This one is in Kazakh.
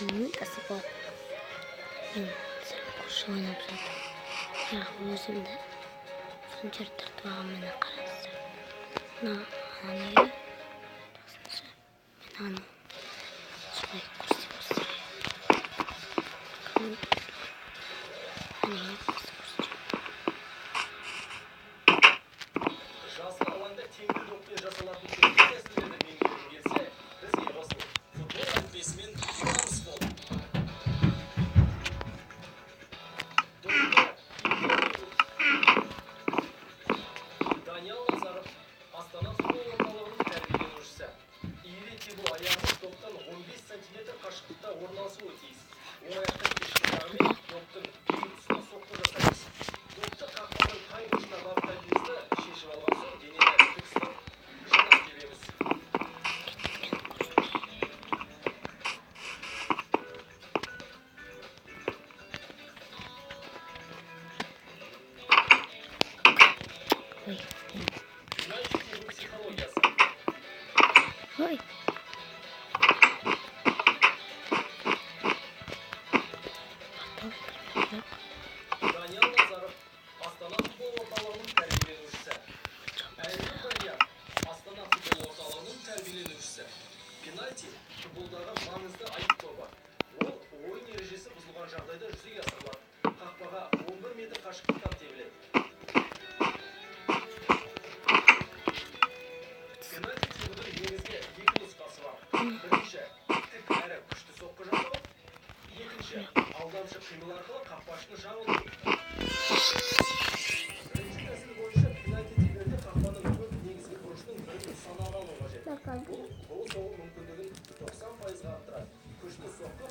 asbab men qo'shiq o'ynab yurdim. O'zimda sanjar tartibim meni qarasa. Nega to'sinishi men shunday kursi Жазғы алаңда теңді доппен жасалатын теңді тәсілдерді меңгергің келсе, бізге қосыл. Футбол әліппесімен таныс бол. Даниял Назаров, Астана футбол орталығының тәрбиеленушісі. Иіре тебу аяғы доптан 15 сантиметр қашықтықта орналасуы тиіс. Оң аяқтың кешкі жағымен доптың ең тұсына соққы жасаймыз. Допты қақпаның қай бұрышына бағыттайтынымызды шешіп алған соң денені тік ұстап жанап тебеміз. Пенальти тебу психологиясы. Даниял Назаров, Астана футбол орталығының тәрбиеленушісі. Әлгі Данияр, Астана футбол орталығының тәрбиеленушісі. Пенальти футболдағы маңызды айып тобы. Ол ойын ережесі бұзылған жағдайда жүзеге асырылады. Қақпаға 11 метр қашықтықтан тебіледі. Пенальти тебудің негізгі екі нұсқасы бар. Бірінші, тік әрі күшті соққы жасау. Екінші, алдамшы қимыл арқылы қақпашыны жабылу. Бірінші тәсіл бойынша пенальти теберде қақпаның көп негізгі бұрышының бірін санап алу қажет. Бұл гол соғу мүмкіндігін 90%-ға арттырады. Күшті соққы